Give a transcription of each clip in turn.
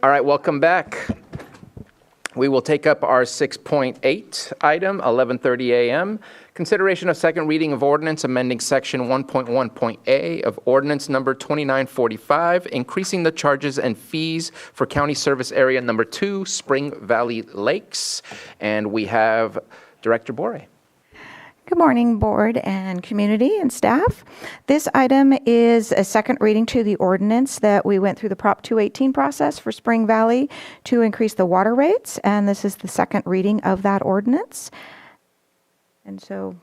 All right, welcome back. We will take up our 6.8 item, 11:30 a.m. Consideration of second reading of ordinance amending section 1.1.a of ordinance number 2945, increasing the charges and fees for county service area number 2, Spring Valley Lakes. And we have Director Bore. Good morning, board and community and staff. This item is a second reading to the ordinance that we went through the Prop 218 process for Spring Valley to increase the water rates, and this is the second reading of that ordinance. And so,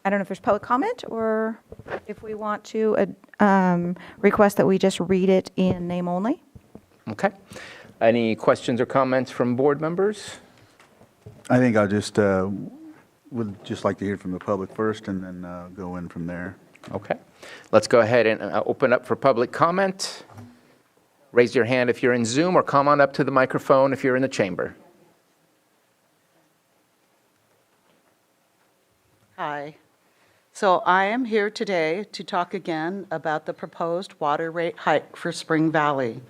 I don't know if there's public comment or if we want to request that we just read it in name only. Okay. Any questions or comments from board members? I think I'll just would just like to hear from the public first and then go in from there. Okay. Let's go ahead and open up for public comment. Raise your hand if you're in Zoom or come on up to the microphone if you're in the chamber. Hi. So I am here today to talk again about the proposed water rate hike for Spring Valley.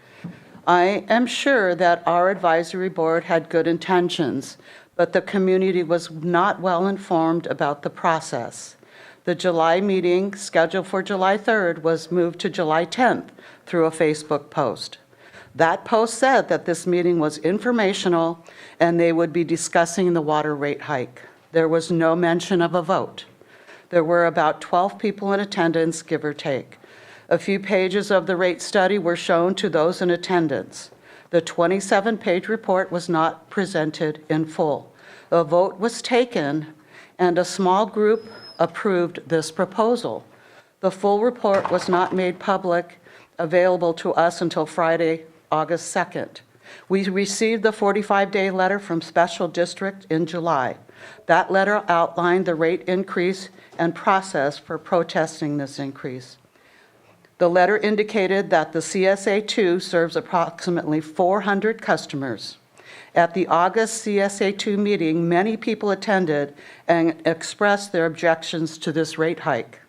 I am sure that our advisory board had good intentions, but the community was not well informed about the process. The July meeting, scheduled for July 3rd, was moved to July 10th through a Facebook post. That post said that this meeting was informational and they would be discussing the water rate hike. There was no mention of a vote. There were about 12 people in attendance, give or take. A few pages of the rate study were shown to those in attendance. The 27-page report was not presented in full. A vote was taken, and a small group approved this proposal. The full report was not made public, available to us until Friday, August 2nd. We received the 45-day letter from Special District in July. That letter outlined the rate increase and process for protesting this increase. The letter indicated that the CSA2 serves approximately 400 customers. At the August CSA2 meeting, many people attended and expressed their objections to this rate hike.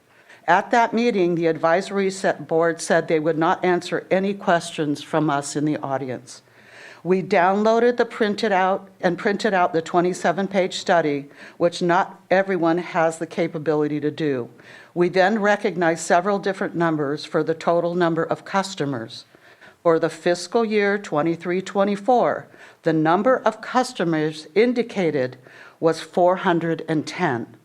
At that meeting, the advisory board said they would not answer any questions from us in the audience. We downloaded the printed out the 27-page study, which not everyone has the capability to do. We then recognized several different numbers for the total number of customers. For the fiscal year 23-24, the number of customers indicated was 410.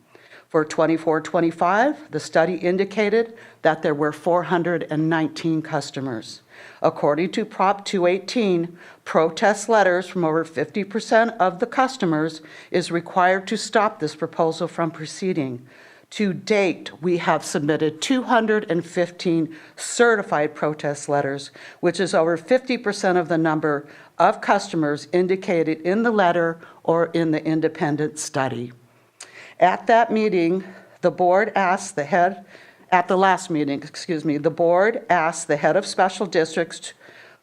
For 24-25, the study indicated that there were 419 customers. According to Prop 218, protest letters from over 50% of the customers is required to stop this proposal from proceeding. To date, we have submitted 215 certified protest letters, which is over 50% of the number of customers indicated in the letter or in the independent study. At that meeting, the board asked the head of special districts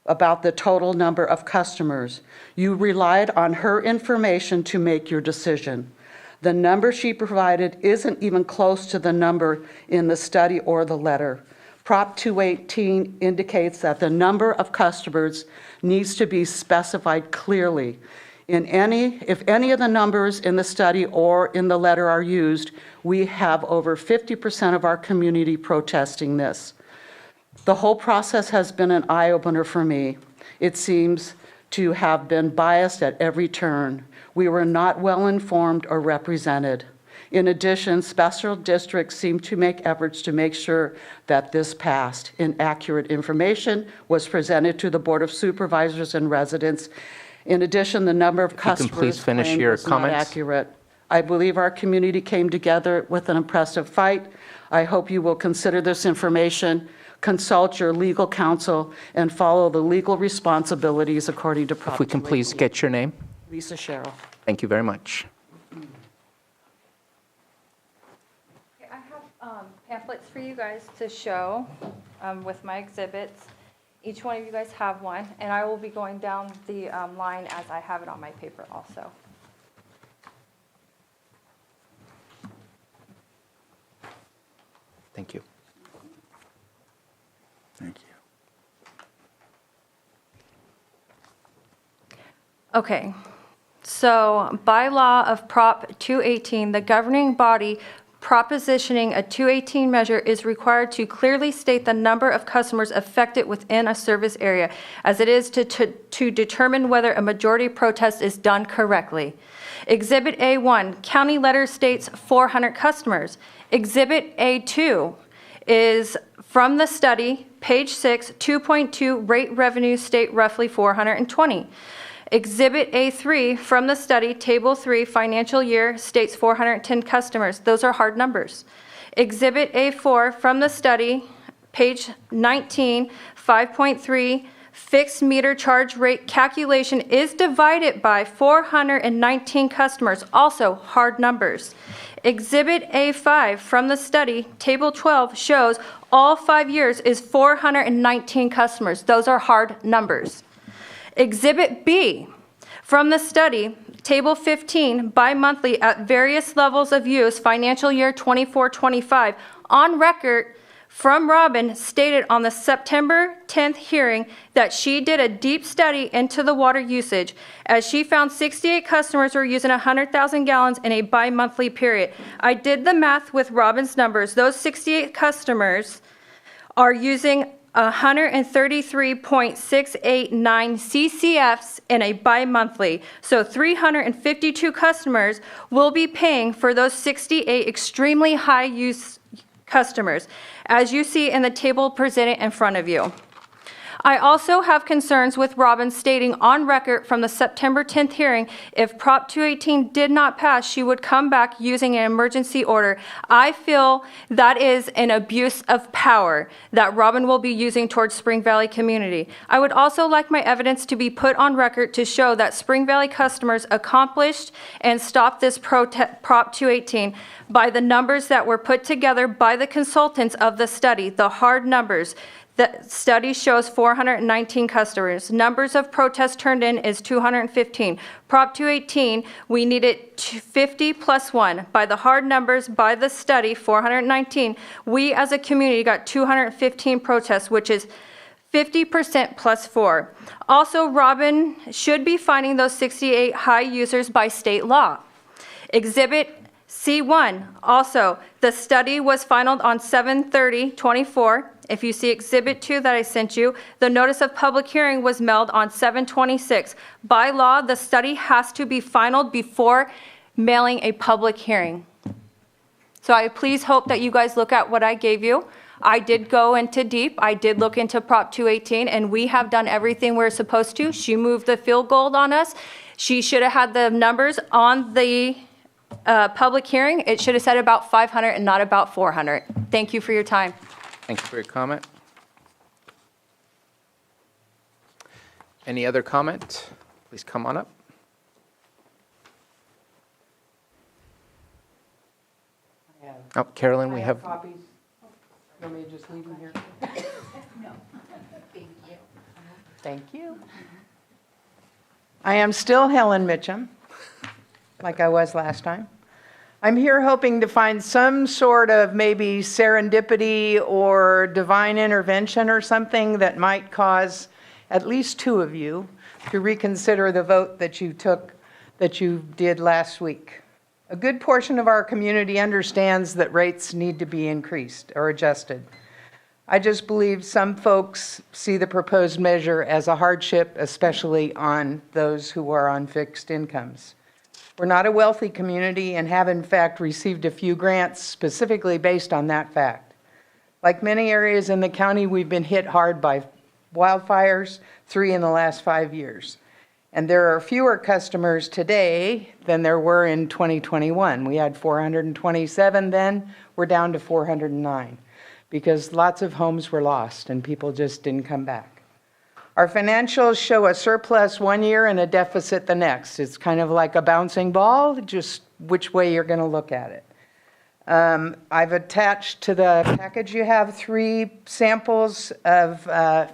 about the total number of customers. You relied on her information to make your decision. The number she provided isn't even close to the number in the study or the letter. Prop 218 indicates that the number of customers needs to be specified clearly. If any of the numbers in the study or in the letter are used, we have over 50% of our community protesting this. The whole process has been an eye-opener for me. It seems to have been biased at every turn. We were not well informed or represented. In addition, special districts seem to make efforts to make sure that this passed. Inaccurate information was presented to the Board of Supervisors and residents. In addition, the number of customers claimed was not accurate. I believe our community came together with an impressive fight. I hope you will consider this information, consult your legal counsel, and follow the legal responsibilities according to Prop 218. If we can please get your name. Lisa Sherrill. Thank you very much. Okay, I have pamphlets for you guys to show with my exhibits. Each one of you guys have one, and I will be going down the line as I have it on my paper also. Thank you. Thank you. Okay, so by law of Prop 218, the governing body propositioning a 218 measure is required to clearly state the number of customers affected within a service area, as it is to determine whether a majority protest is done correctly. Exhibit A1, county letter states 400 customers. Exhibit A2 is from the study, page 6, 2.2, rate revenue state roughly 420. Exhibit A3 from the study, table 3, financial year states 410 customers. Those are hard numbers. Exhibit A4 from the study, page 19, 5.3, fixed meter charge rate calculation is divided by 419 customers, also hard numbers. Exhibit A5 from the study, table 12, shows all 5 years is 419 customers. Those are hard numbers. Exhibit B from the study, table 15, bi-monthly at various levels of use, financial year 24-25, on record from Robin stated on the September 10th hearing that she did a deep study into the water usage, as she found 68 customers were using 100,000 gallons in a bi-monthly period. I did the math with Robin's numbers. Those 68 customers are using 133.689 CCFs in a bi-monthly. So 352 customers will be paying for those 68 extremely high use customers, as you see in the table presented in front of you. I also have concerns with Robin stating on record from the September 10th hearing, if Prop 218 did not pass, she would come back using an emergency order. I feel that is an abuse of power that Robin will be using towards Spring Valley community. I would also like my evidence to be put on record to show that Spring Valley customers accomplished and stopped this Prop 218 by the numbers that were put together by the consultants of the study, the hard numbers. The study shows 419 customers. Numbers of protests turned in is 215. Prop 218, we needed 50 plus 1. By the hard numbers, by the study, 419, we as a community got 215 protests, which is 50% plus 4. Also, Robin should be finding those 68 high users by state law. Exhibit C1, also, the study was finalized on 7/30/24. If you see Exhibit 2 that I sent you, the notice of public hearing was mailed on 7/26. By law, the study has to be finalized before mailing a public hearing. So I please hope that you guys look at what I gave you. I did go into deep. I did look into Prop 218, and we have done everything we're supposed to. She moved the field goal on us. She should have had the numbers on the public hearing. It should have said about 500 and not about 400. Thank you for your time. Thank you for your comment. Any other comment? Please come on up. Oh, Carolyn, we have. Copies. You want me to just leave them here? No. Thank you. Thank you. I am still Helen Mitchum, like I was last time. I'm here hoping to find some sort of maybe serendipity or divine intervention or something that might cause at least 2 of you to reconsider the vote that you did last week. A good portion of our community understands that rates need to be increased or adjusted. I just believe some folks see the proposed measure as a hardship, especially on those who are on fixed incomes. We're not a wealthy community and have in fact received a few grants specifically based on that fact. Like many areas in the county, we've been hit hard by wildfires, 3 in the last 5 years. And there are fewer customers today than there were in 2021. We had 427 then, we're down to 409 because lots of homes were lost and people just didn't come back. Our financials show a surplus 1 year and a deficit the next. It's kind of like a bouncing ball, just which way you're going to look at it. I've attached to the package you have 3 samples of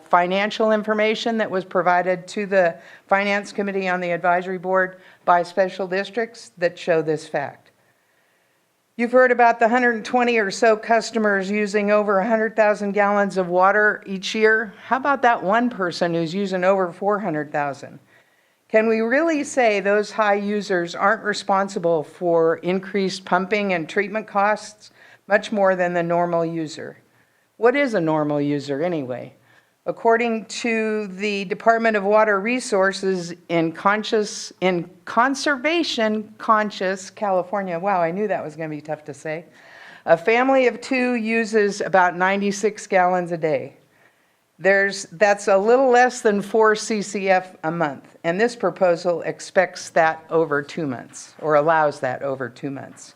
financial information that was provided to the Finance Committee on the Advisory Board by special districts that show this fact. You've heard about the 120 or so customers using over 100,000 gallons of water each year. How about that one person who's using over 400,000? Can we really say those high users aren't responsible for increased pumping and treatment costs much more than the normal user? What is a normal user anyway? According to the Department of Water Resources in conservation conscious California, wow, I knew that was going to be tough to say, a family of 2 uses about 96 gallons a day. That's a little less than 4 CCF a month, and this proposal expects that over 2 months, or allows that over 2 months.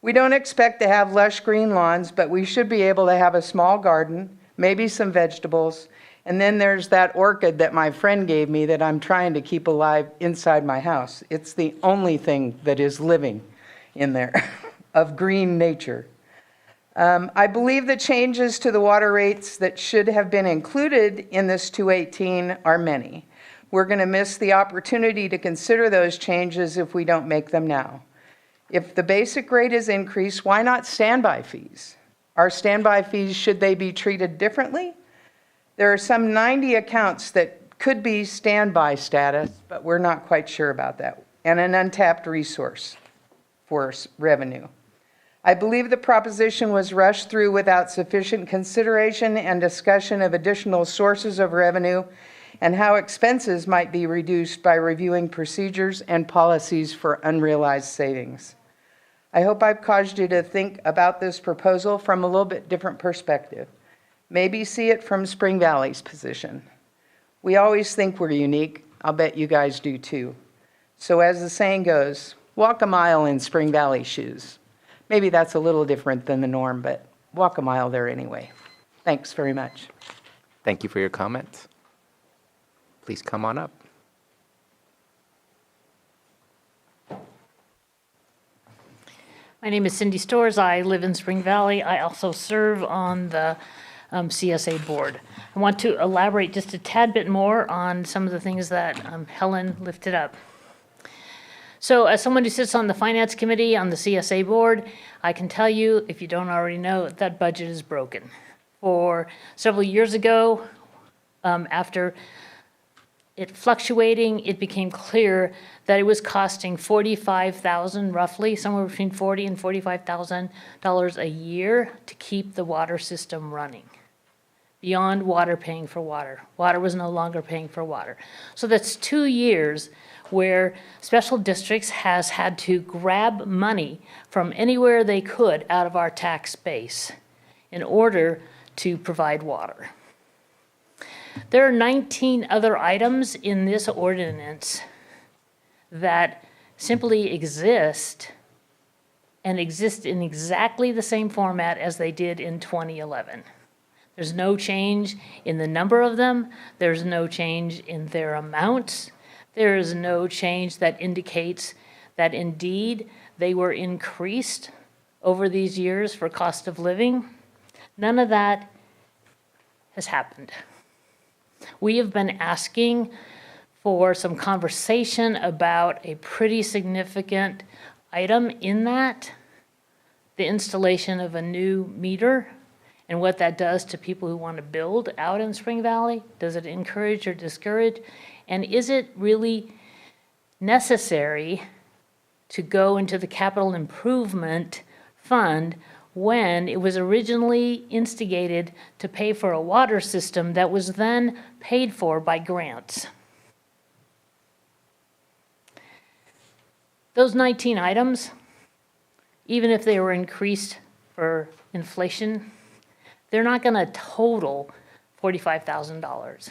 We don't expect to have lush green lawns, but we should be able to have a small garden, maybe some vegetables, and then there's that orchid that my friend gave me that I'm trying to keep alive inside my house. It's the only thing that is living in there of green nature. I believe the changes to the water rates that should have been included in this 218 are many. We're going to miss the opportunity to consider those changes if we don't make them now. If the basic rate is increased, why not standby fees? Are standby fees, should they be treated differently? There are some 90 accounts that could be standby status, but we're not quite sure about that, and an untapped resource for revenue. I believe the proposition was rushed through without sufficient consideration and discussion of additional sources of revenue and how expenses might be reduced by reviewing procedures and policies for unrealized savings. I hope I've caused you to think about this proposal from a little bit different perspective. Maybe see it from Spring Valley's position. We always think we're unique. I'll bet you guys do too. So as the saying goes, walk a mile in Spring Valley shoes. Maybe that's a little different than the norm, but walk a mile there anyway. Thanks very much. Thank you for your comments. Please come on up. My name is Cindy Storrs. I live in Spring Valley. I also serve on the CSA board. I want to elaborate just a tad bit more on some of the things that Helen lifted up. So as someone who sits on the Finance Committee on the CSA board, I can tell you, if you don't already know, that budget is broken. For several years ago, after it fluctuating, it became clear that it was costing $45,000 roughly, somewhere between $40,000 and $45,000 a year to keep the water system running. Beyond water paying for water. Water was no longer paying for water. So that's 2 years where special districts has had to grab money from anywhere they could out of our tax base in order to provide water. There are 19 other items in this ordinance that simply exist and exist in exactly the same format as they did in 2011. There's no change in the number of them. There's no change in their amounts. There is no change that indicates that indeed they were increased over these years for cost of living. None of that has happened. We have been asking for some conversation about a pretty significant item in that, the installation of a new meter and what that does to people who want to build out in Spring Valley. Does it encourage or discourage? And is it really necessary to go into the capital improvement fund when it was originally instigated to pay for a water system that was then paid for by grants? Those 19 items, even if they were increased for inflation, they're not going to total $45,000.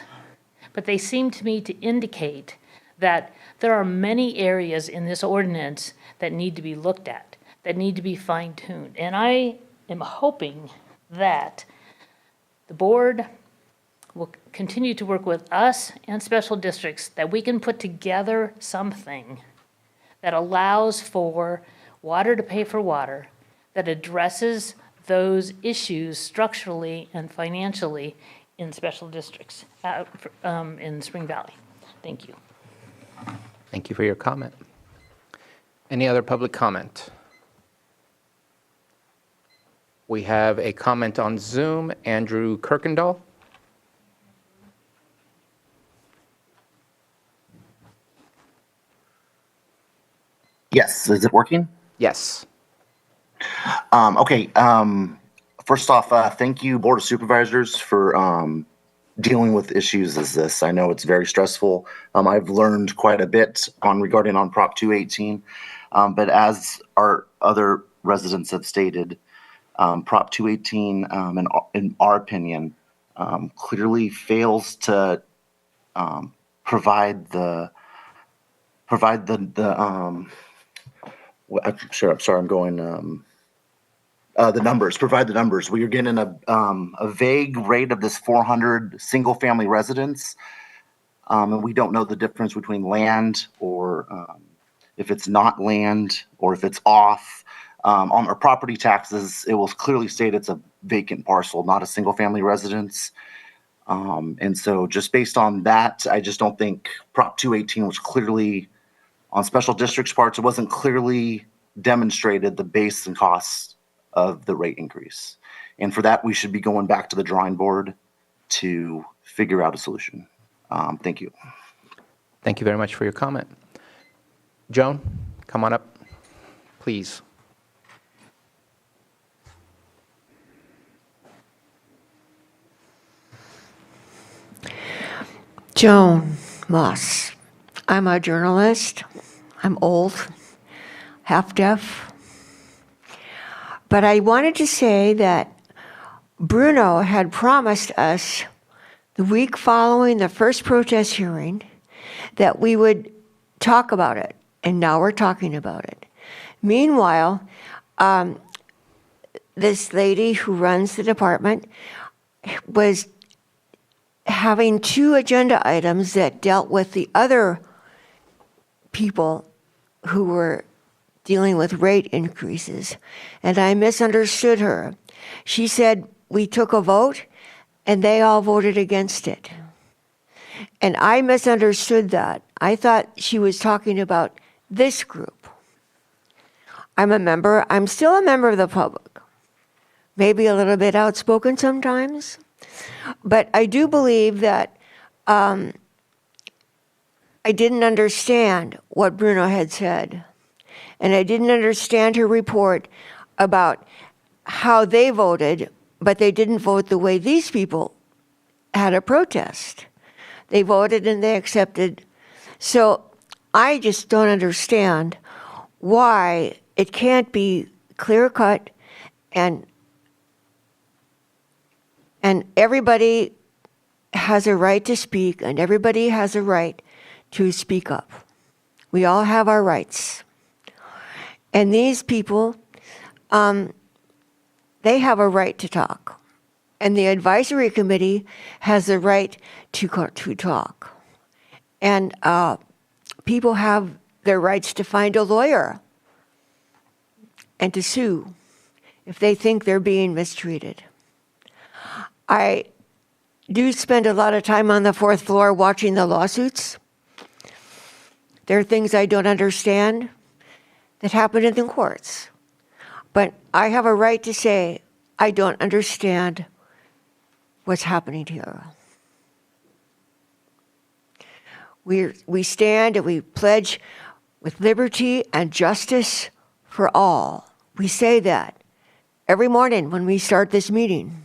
But they seem to me to indicate that there are many areas in this ordinance that need to be looked at, that need to be fine-tuned. And I am hoping that the board will continue to work with us and special districts, that we can put together something that allows for water to pay for water, that addresses those issues structurally and financially in special districts in Spring Valley. Thank you. Thank you for your comment. Any other public comment? We have a comment on Zoom, Andrew Kirkendall. Yes, is it working? Yes. Okay. First off, thank you, Board of Supervisors, for dealing with issues as this. I know it's very stressful. I've learned quite a bit regarding Prop 218, but as our other residents have stated, Prop 218, in our opinion, clearly fails to provide the I'm sorry, I'm going. The numbers, provide the numbers. We are getting a vague rate of this 400 single-family residents, and we don't know the difference between land or if it's not land or if it's off. On our property taxes, it will clearly state it's a vacant parcel, not a single-family residence. And so just based on that, I just don't think Prop 218 was clearly, on special districts parts, it wasn't clearly demonstrated the base and costs of the rate increase. And for that, we should be going back to the drawing board to figure out a solution. Thank you. Thank you very much for your comment. Joan, come on up, please. Joan Moss. I'm a journalist. I'm old, half deaf. But I wanted to say that Bruno had promised us the week following the first protest hearing that we would talk about it, and now we're talking about it. Meanwhile, this lady who runs the department was having 2 agenda items that dealt with the other people who were dealing with rate increases, and I misunderstood her. She said we took a vote and they all voted against it. And I misunderstood that. I thought she was talking about this group. I'm still a member of the public, maybe a little bit outspoken sometimes, but I do believe that I didn't understand what Bruno had said. And I didn't understand her report about how they voted, but they didn't vote the way these people had a protest. They voted and they accepted. So I just don't understand why it can't be clear-cut and everybody has a right to speak and everybody has a right to speak up. We all have our rights. And these people, they have a right to talk. And the advisory committee has the right to talk. And people have their rights to find a lawyer and to sue if they think they're being mistreated. I do spend a lot of time on the 4th floor watching the lawsuits. There are things I don't understand that happen in the courts. But I have a right to say, I don't understand what's happening here. We stand and we pledge with liberty and justice for all. We say that every morning when we start this meeting.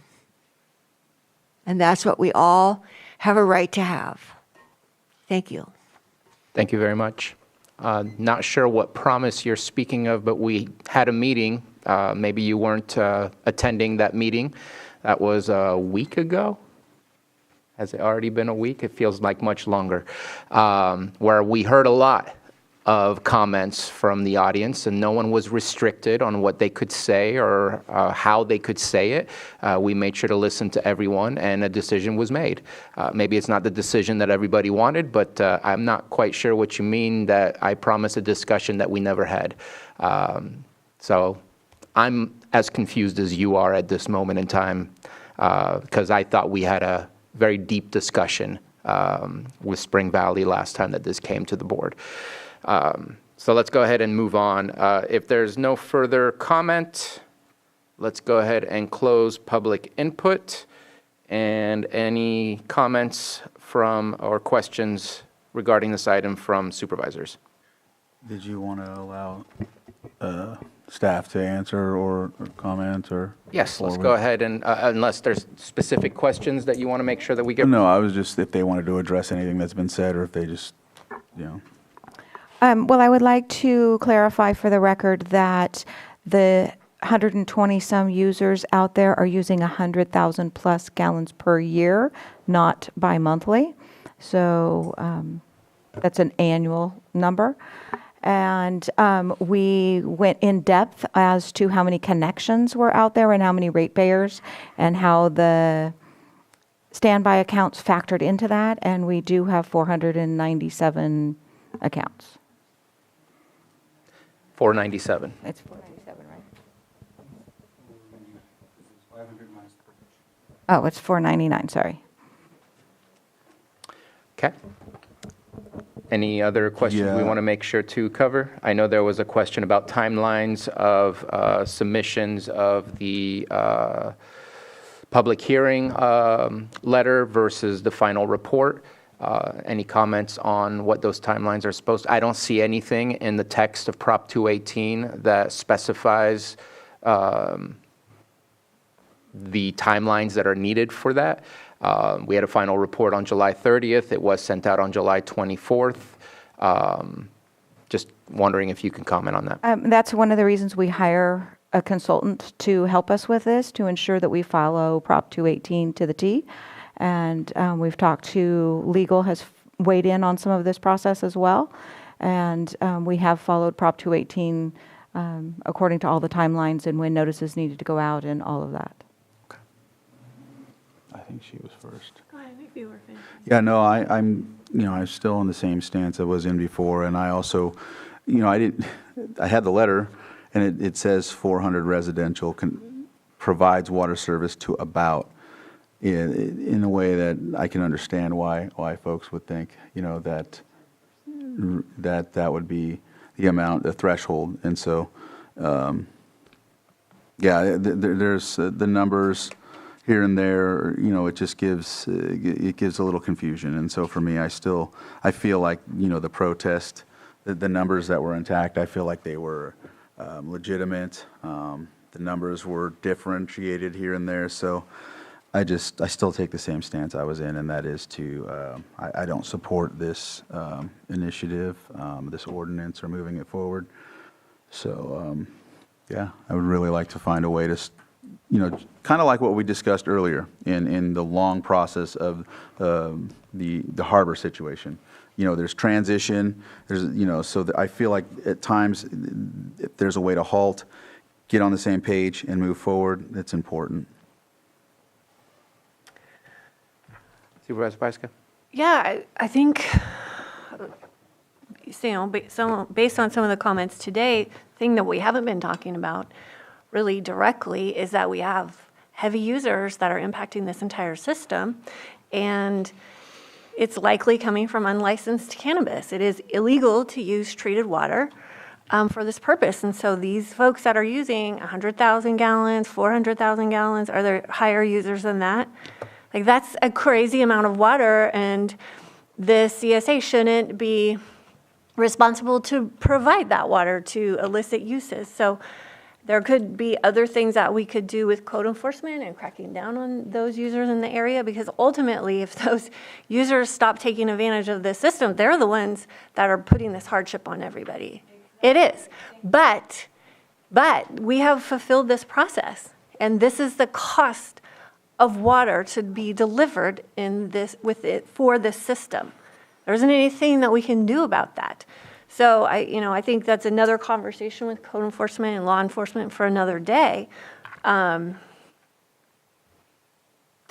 And that's what we all have a right to have. Thank you. Thank you very much. Not sure what promise you're speaking of, but we had a meeting. Maybe you weren't attending that meeting. That was a week ago. Has it already been a week? It feels like much longer. Where we heard a lot of comments from the audience, and no one was restricted on what they could say or how they could say it. We made sure to listen to everyone, and a decision was made. Maybe it's not the decision that everybody wanted, but I'm not quite sure what you mean that I promised a discussion that we never had. So I'm as confused as you are at this moment in time, because I thought we had a very deep discussion with Spring Valley last time that this came to the board. So let's go ahead and move on. If there's no further comment, let's go ahead and close public input. And any comments from or questions regarding this item from supervisors? Did you want to allow staff to answer or comment or? Yes, let's forward? go ahead and, unless there's specific questions that you want to make sure that we get. No, I was just, if they wanted to address anything that's been said, or if they just, you know. Well, I would like to clarify for the record that the 120-some users out there are using 100,000 plus gallons per year, not bi-monthly. So that's an annual number. And we went in depth as to how many connections were out there and how many ratepayers and how the standby accounts factored into that. And we do have 497 accounts. 497. It's 497, right? Oh, it's 499, sorry. Okay. Any other questions we Yeah. want to make sure to cover? I know there was a question about timelines of submissions of the public hearing letter versus the final report. Any comments on what those timelines are supposed to? I don't see anything in the text of Prop 218 that specifies the timelines that are needed for that. We had a final report on July 30th. It was sent out on July 24th. Just wondering if you can comment on that. That's one of the reasons we hire a consultant to help us with this, to ensure that we follow Prop 218 to the T. And we've talked to legal, has weighed in on some of this process as well. And we have followed Prop 218 according to all the timelines and when notices needed to go out and all of that. I think she was first. Go ahead, maybe we're finished. Yeah, no, I'm still in the same stance I was in before, and I also, I had the letter, and it says 400 residential provides water service to about, in a way that I can understand why folks would think, that would be the amount, the threshold, and so, there's the numbers here and there, it just gives a little confusion. And so for me, I feel like, the protest, the numbers that were intact, I feel like they were legitimate. The numbers were differentiated here and there. So I still take the same stance I was in, and that is I don't support this initiative, this ordinance, or moving it forward. So, I would really like to find a way to, kind of like what we discussed earlier in the long process of the harbor situation. There's transition, so I feel like at times, if there's a way to halt, get on the same page and move forward, it's important. Supervisor Pyska? Yeah, I think, based on some of the comments today, the thing that we haven't been talking about really directly is that we have heavy users that are impacting this entire system, and it's likely coming from unlicensed cannabis. It is illegal to use treated water for this purpose, and so these folks that are using 100,000 gallons, 400,000 gallons, are there higher users than that? Like, that's a crazy amount of water, and the CSA shouldn't be responsible to provide that water to illicit uses. So there could be other things that we could do with code enforcement and cracking down on those users in the area, because ultimately, if those users stop taking advantage of the system, they're the ones that are putting this hardship on everybody. It is. But we have fulfilled this process, and this is the cost of water to be delivered for this system. There isn't anything that we can do about that. So I think that's another conversation with code enforcement and law enforcement for another day. So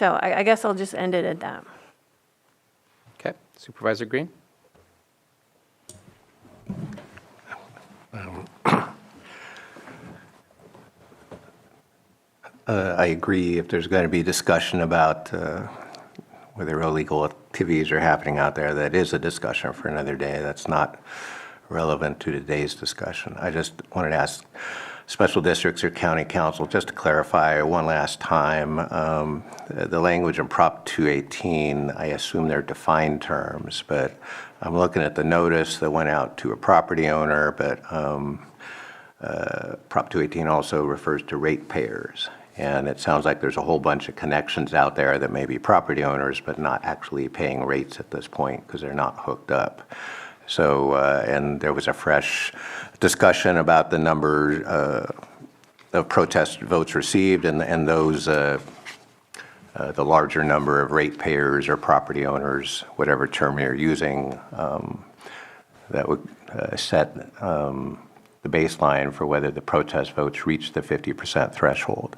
I guess I'll just end it at that. Okay. Supervisor Green? I agree. If there's going to be discussion about whether illegal activities are happening out there, that is a discussion for another day. That's not relevant to today's discussion. I just wanted to ask special districts or county council, just to clarify one last time, the language in Prop 218, I assume they're defined terms, but I'm looking at the notice that went out to a property owner, but Prop 218 also refers to ratepayers. And it sounds like there's a whole bunch of connections out there that may be property owners, but not actually paying rates at this point because they're not hooked up. So, and there was a fresh discussion about the number of protest votes received and those, the larger number of ratepayers or property owners, whatever term you're using, that would set the baseline for whether the protest votes reach the 50% threshold.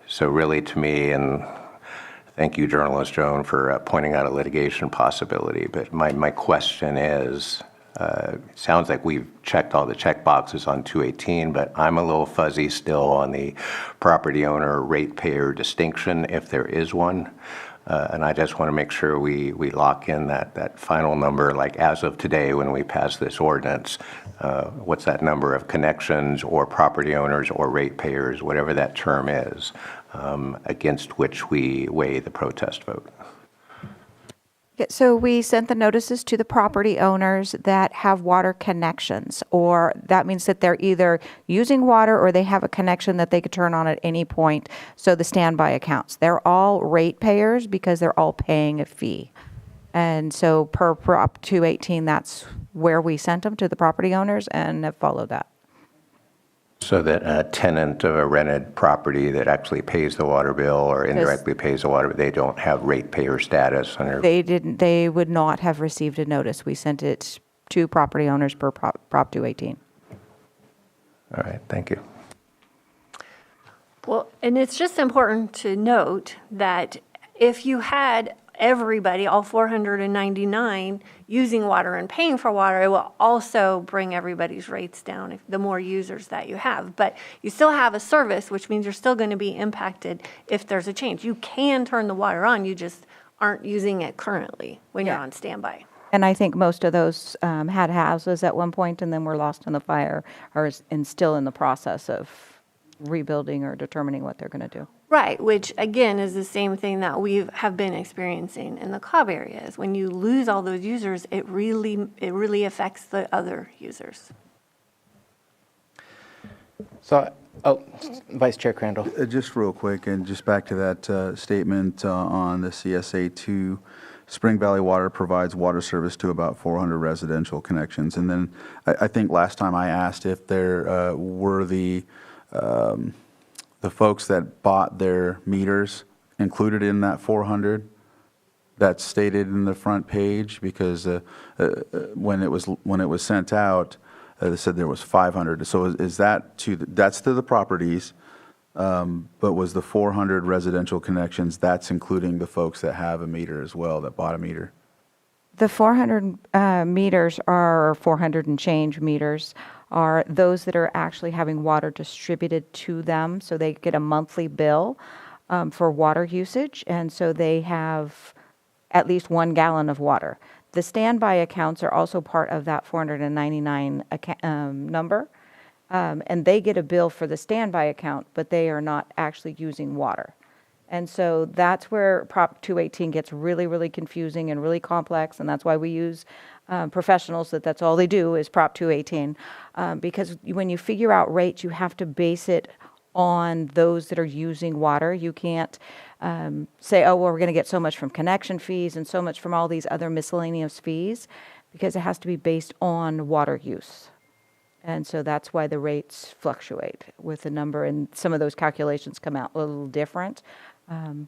So really, to me, and thank you, Journalist Joan, for pointing out a litigation possibility, but my question is, it sounds like we've checked all the check boxes on 218, but I'm a little fuzzy still on the property owner ratepayer distinction, if there is one. And I just want to make sure we lock in that final number, like as of today when we pass this ordinance, what's that number of connections or property owners or ratepayers, whatever that term is, against which we weigh the protest vote. So we sent the notices to the property owners that have water connections, or that means that they're either using water or they have a connection that they could turn on at any point. So the standby accounts, they're all ratepayers because they're all paying a fee. And so per Prop 218, that's where we sent them to the property owners and have followed that. So that a tenant of a rented property that actually pays the water bill or indirectly pays the water, but they don't have ratepayer status under. They would not have received a notice. We sent it to property owners per Prop 218. All right, thank you. Well, and it's just important to note that if you had everybody, all 499, using water and paying for water, it will also bring everybody's rates down the more users that you have. But you still have a service, which means you're still going to be impacted if there's a change. You can turn the water on, you just aren't using it currently when you're on standby. And I think most of those had houses at one point and then were lost in the fire and still in the process of rebuilding or determining what they're going to do. Right, which again is the same thing that we have been experiencing in the Cobb areas. When you lose all those users, it really affects the other users. So, Vice Chair Crandall. Just real quick, and just back to that statement on the CSA2, Spring Valley Water provides water service to about 400 residential connections. And then I think last time I asked if there were the folks that bought their meters included in that 400 that's stated in the front page, because when it was sent out, they said there was 500. So is that that's to the properties, but was the 400 residential connections, that's including the folks that have a meter as well, that bought a meter? The 400 meters are 400 and change meters are those that are actually having water distributed to them. So they get a monthly bill for water usage. And so they have at least 1 gallon of water. The standby accounts are also part of that 499 number. And they get a bill for the standby account, but they are not actually using water. And so that's where Prop 218 gets really, really confusing and really complex, and that's why we use professionals that's all they do is Prop 218. Because when you figure out rates, you have to base it on those that are using water. You can't say, oh, well, we're going to get so much from connection fees and so much from all these other miscellaneous fees, because it has to be based on water use. And so that's why the rates fluctuate with the number, and some of those calculations come out a little different.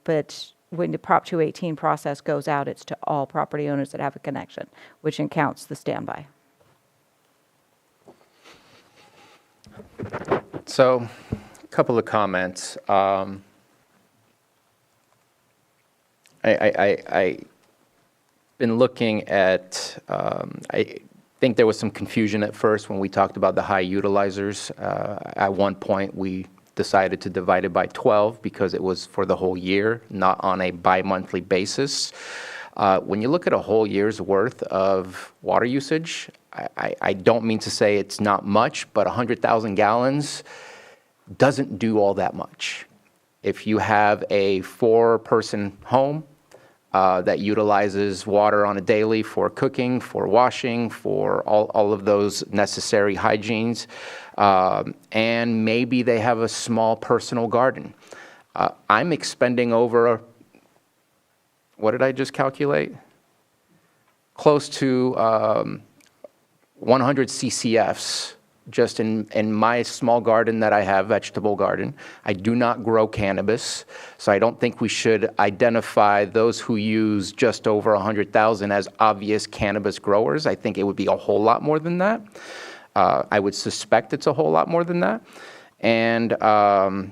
But when the Prop 218 process goes out, it's to all property owners that have a connection, which counts the standby. So, a couple of comments. I've been looking at, I think there was some confusion at first when we talked about the high utilizers. At one point, we decided to divide it by 12 because it was for the whole year, not on a bi-monthly basis. When you look at a whole year's worth of water usage, I don't mean to say it's not much, but 100,000 gallons doesn't do all that much. If you have a 4-person home, that utilizes water on a daily for cooking, for washing, for all of those necessary hygienes. And maybe they have a small personal garden. I'm expending over, what did I just calculate? Close to 100 CCFs just in my small garden that I have, vegetable garden. I do not grow cannabis, so I don't think we should identify those who use just over 100,000 as obvious cannabis growers. I think it would be a whole lot more than that. I would suspect it's a whole lot more than that. And the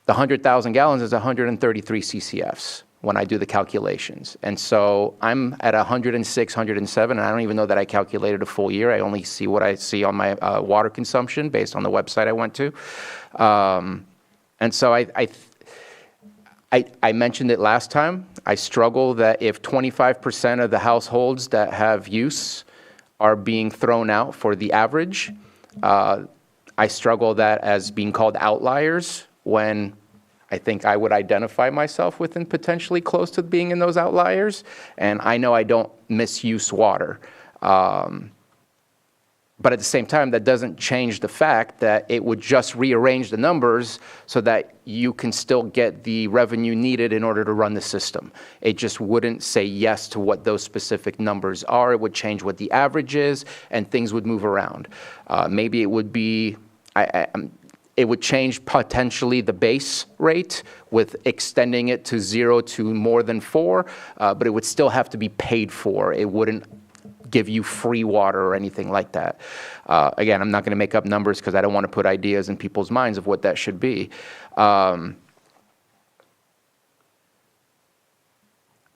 100,000 gallons is 133 CCFs when I do the calculations. And so I'm at 106, 107, and I don't even know that I calculated a full year. I only see what I see on my water consumption based on the website I went to. And so I mentioned it last time. I struggle that if 25% of the households that have use are being thrown out for the average, I struggle that as being called outliers when I think I would identify myself within potentially close to being in those outliers. And I know I don't misuse water. But at the same time, that doesn't change the fact that it would just rearrange the numbers so that you can still get the revenue needed in order to run the system. It just wouldn't say yes to what those specific numbers are. It would change what the average is, and things would move around. Maybe it would be, it would change potentially the base rate with extending it to 0 to more than 4, but it would still have to be paid for. It wouldn't give you free water or anything like that. Again, I'm not going to make up numbers because I don't want to put ideas in people's minds of what that should be. I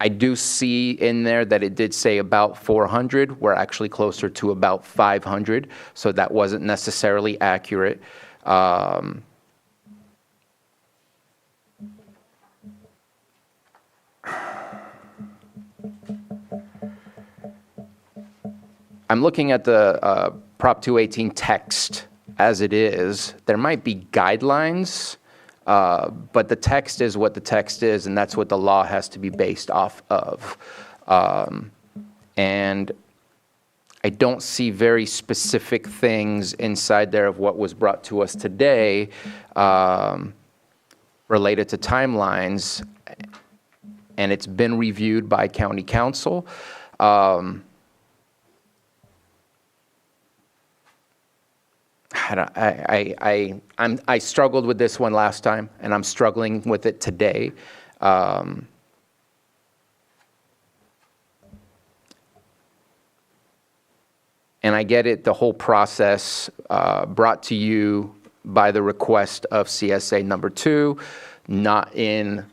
do see in there that it did say about 400. We're actually closer to about 500, so that wasn't necessarily accurate. I'm looking at the Prop 218 text as it is. There might be guidelines, but the text is what the text is, and that's what the law has to be based off of. And I don't see very specific things inside there of what was brought to us today related to timelines, and it's been reviewed by county council. I struggled with this one last time, and I'm struggling with it today. And I get it, the whole process brought to you by the request of CSA number 2, not in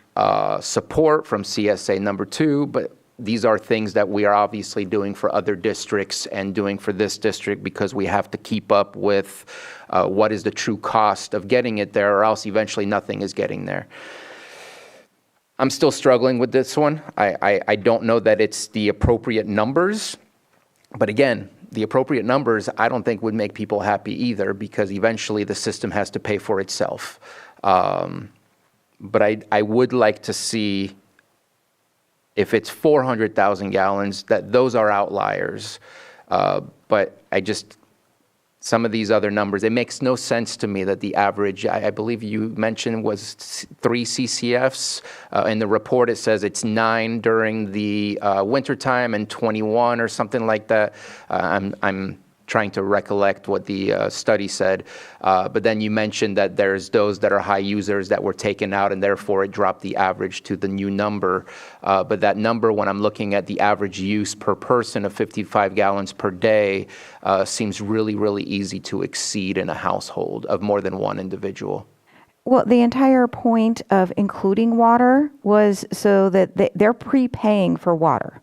support from CSA number 2, but these are things that we are obviously doing for other districts and doing for this district because we have to keep up with what is the true cost of getting it there, or else eventually nothing is getting there. I'm still struggling with this one. I don't know that it's the appropriate numbers, but again, the appropriate numbers I don't think would make people happy either, because eventually the system has to pay for itself. But I would like to see, if it's 400,000 gallons, that those are outliers. But some of these other numbers, it makes no sense to me that the average, I believe you mentioned, was 3 CCFs. In the report, it says it's 9 during the wintertime and 21 or something like that. I'm trying to recollect what the study said. But then you mentioned that there's those that are high users that were taken out, and therefore it dropped the average to the new number. But that number, when I'm looking at the average use per person of 55 gallons per day, seems really, really easy to exceed in a household of more than one individual. Well, the entire point of including water was so that they're prepaying for water.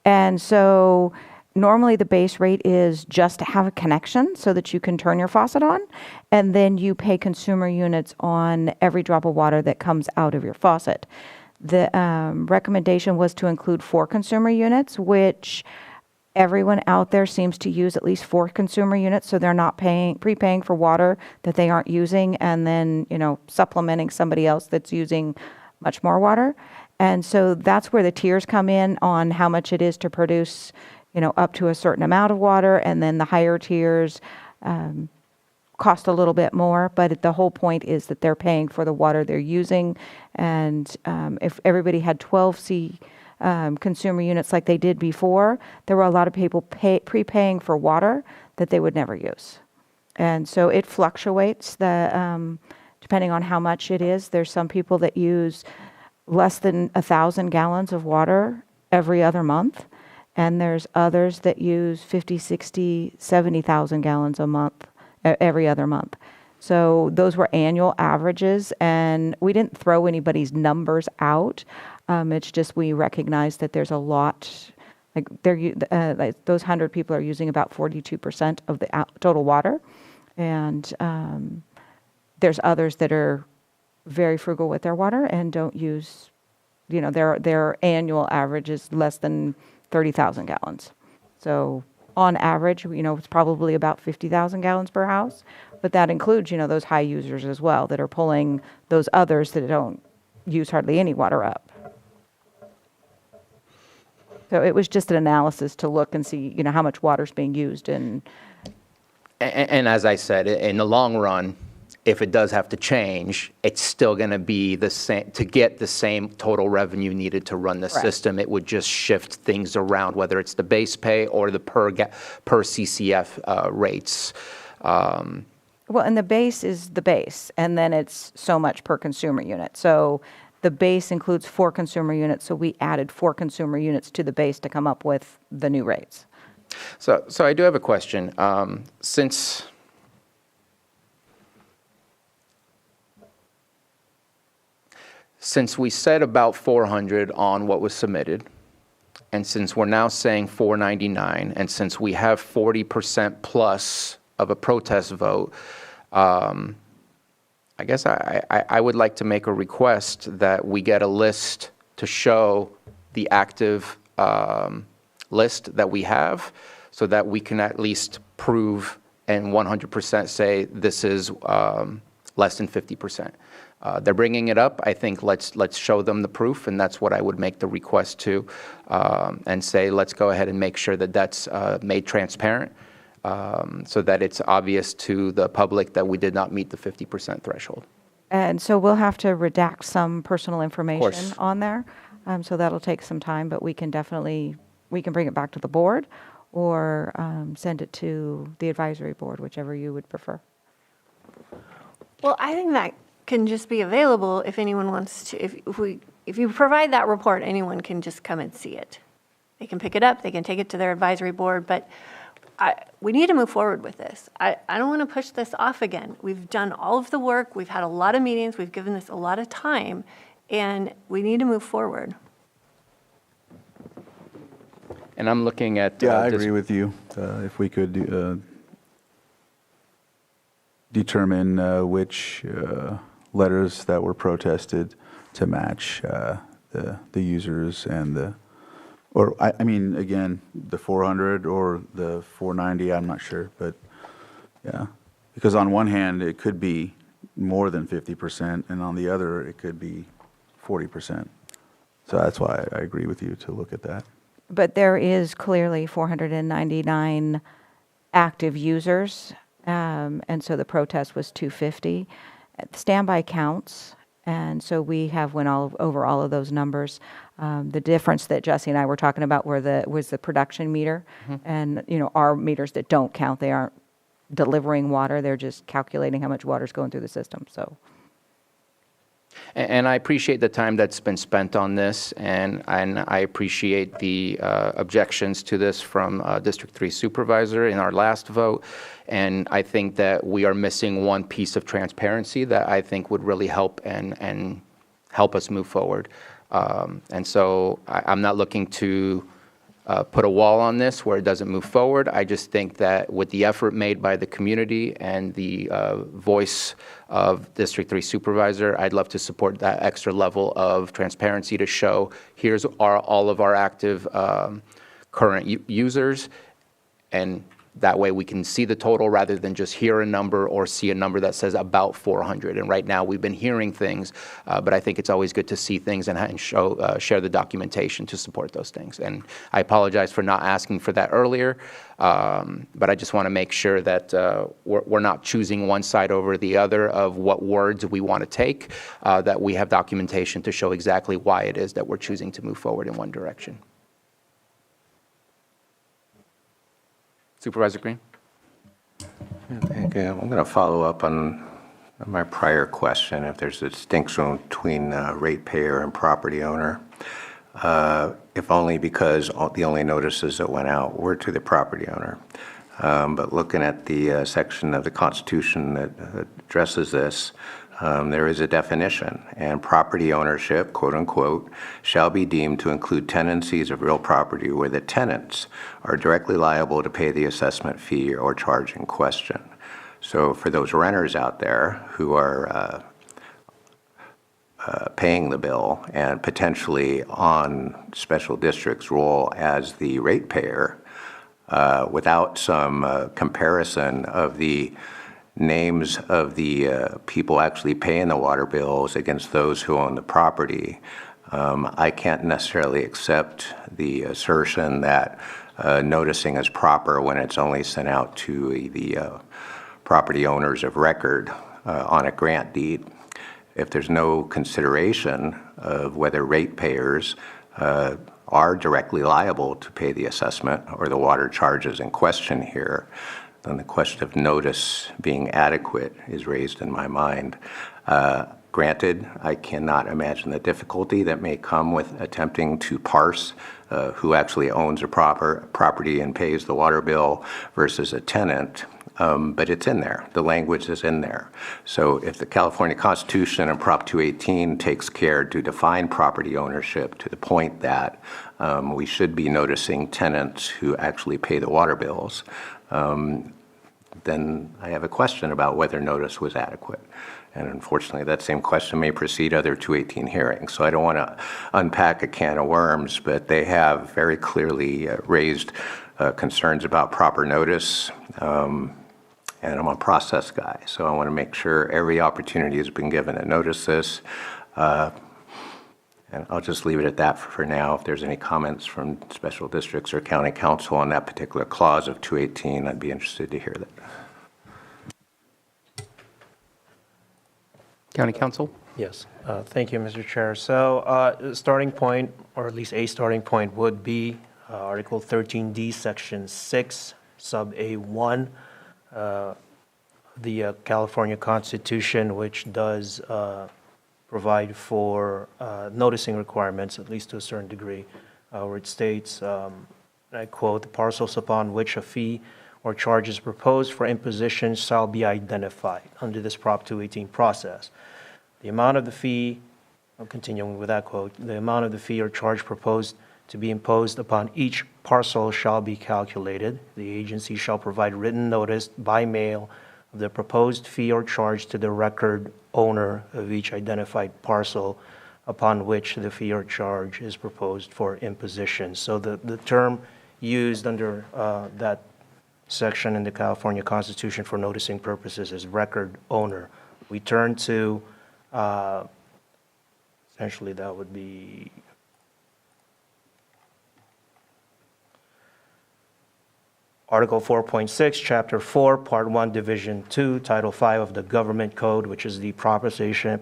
And so normally the base rate is just to have a connection so that you can turn your faucet on, and then you pay consumer units on every drop of water that comes out of your faucet. The recommendation was to include 4 consumer units, which everyone out there seems to use at least 4 consumer units, so they're not prepaying for water that they aren't using, and then supplementing somebody else that's using much more water. And so that's where the tiers come in on how much it is to produce, up to a certain amount of water, and then the higher tiers cost a little bit more, but the whole point is that they're paying for the water they're using. And if everybody had 12C consumer units like they did before, there were a lot of people prepaying for water that they would never use. And so it fluctuates depending on how much it is. There's some people that use less than 1,000 gallons of water every other month. And there's others that use 50, 60, 70,000 gallons a month, every other month. So those were annual averages, and we didn't throw anybody's numbers out. It's just we recognize that there's a lot, like those 100 people are using about 42% of the total water. And there's others that are very frugal with their water and don't use, their annual average is less than 30,000 gallons. So on average, it's probably about 50,000 gallons per house, but that includes, those high users as well that are pulling those others that don't use hardly any water up. So it was just an analysis to look and see, how much water is being used. And as I said, in the long run, if it does have to change, it's still going to be the same. To get the same total revenue needed to run the system, it would just shift things around, whether it's the base pay or the per CCF rates. Well, and the base is the base, and then it's so much per consumer unit. So the base includes 4 consumer units, so we added 4 consumer units to the base to come up with the new rates. So I do have a question. Since we said about 400 on what was submitted, and since we're now saying 499, and since we have 40% plus of a protest vote, I guess I would like to make a request that we get a list to show the active list that we have, so that we can at least prove and 100% say this is less than 50%. They're bringing it up. I think let's show them the proof, and that's what I would make the request to, and say let's go ahead and make sure that that's made transparent, so that it's obvious to the public that we did not meet the 50% threshold. And so we'll have to redact some personal information course. on there. So that'll take some time, but we can bring it back to the board or send it to the advisory board, whichever you would prefer. Well, I think that can just be available if anyone wants to. If you provide that report, anyone can just come and see it. They can pick it up, they can take it to their advisory board, but we need to move forward with this. I don't want to push this off again. We've done all of the work, we've had a lot of meetings, we've given this a lot of time, and we need to move forward. And I'm looking at... Yeah, I agree with you. If we could determine which letters that were protested to match the users and the, or I mean, again, the 400 or the 490, I'm not sure, but yeah. Because on one hand, it could be more than 50%, and on the other, it could be 40%. So that's why I agree with you to look at that. But there is clearly 499 active users, and so the protest was 250. Standby counts, and so we have went over all of those numbers. The difference that Jesse and I were talking about was the production meter, and our meters that don't count, they aren't delivering water; they're just calculating how much water is going through the system. So. And I appreciate the time that's been spent on this, and I appreciate the objections to this from District 3 Supervisor in our last vote. And I think that we are missing one piece of transparency that I think would really help and help us move forward. And so I'm not looking to put a wall on this where it doesn't move forward. I just think that with the effort made by the community and the voice of District 3 Supervisor, I'd love to support that extra level of transparency to show here's all of our active current users, and That way we can see the total rather than just hear a number or see a number that says about 400. And right now we've been hearing things, but I think it's always good to see things and share the documentation to support those things. And I apologize for not asking for that earlier, but I just want to make sure that we're not choosing one side over the other of what words we want to take, that we have documentation to show exactly why it is that we're choosing to move forward in one direction. Supervisor Green? Thank you. I'm going to follow up on my prior question, if there's a distinction between ratepayer and property owner, if only because the only notices that went out were to the property owner. But looking at the section of the Constitution that addresses this, there is a definition, and property ownership, quote unquote, shall be deemed to include tenancies of real property where the tenants are directly liable to pay the assessment fee or charge in question. So for those renters out there who are paying the bill and potentially on special district's role as the ratepayer, without some comparison of the names of the people actually paying the water bills against those who own the property, I can't necessarily accept the assertion that noticing is proper when it's only sent out to the property owners of record on a grant deed. If there's no consideration of whether ratepayers are directly liable to pay the assessment or the water charges in question here, then the question of notice being adequate is raised in my mind. Granted, I cannot imagine the difficulty that may come with attempting to parse who actually owns a property and pays the water bill versus a tenant, but it's in there. The language is in there. So if the California Constitution and Prop 218 takes care to define property ownership to the point that we should be noticing tenants who actually pay the water bills, then I have a question about whether notice was adequate. And unfortunately, that same question may precede other 218 hearings. So I don't want to unpack a can of worms, but they have very clearly raised concerns about proper notice. And I'm a process guy, so I want to make sure every opportunity has been given to notice this. And I'll just leave it at that for now. If there's any comments from special districts or county council on that particular clause of 218, I'd be interested to hear that. County council? Yes, thank you, Mr. Chair. So starting point, or at least a starting point, would be Article 13D, Section 6, Sub A1, the California Constitution, which does provide for noticing requirements, at least to a certain degree, where it states, I quote, "The parcels upon which a fee or charge is proposed for imposition shall be identified under this Prop 218 process. The amount of the fee," I'm continuing with that quote, "the amount of the fee or charge proposed to be imposed upon each parcel shall be calculated. The agency shall provide written notice by mail of the proposed fee or charge to the record owner of each identified parcel upon which the fee or charge is proposed for imposition." So the term used under that section in the California Constitution for noticing purposes is record owner. We turn to, essentially that would be Article 4.6, Chapter 4, Part 1, Division 2, Title 5 of the Government Code, which is the Proposition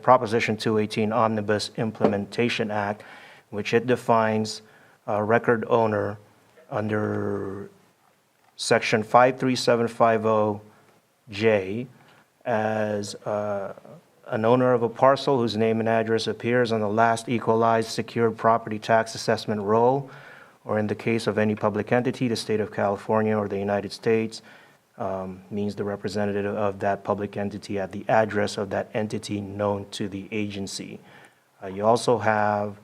218 Omnibus Implementation Act, which it defines record owner under Section 53750J as an owner of a parcel whose name and address appears on the last equalized secured property tax assessment roll, or in the case of any public entity, the state of California or the United States, means the representative of that public entity at the address of that entity known to the agency. You also have,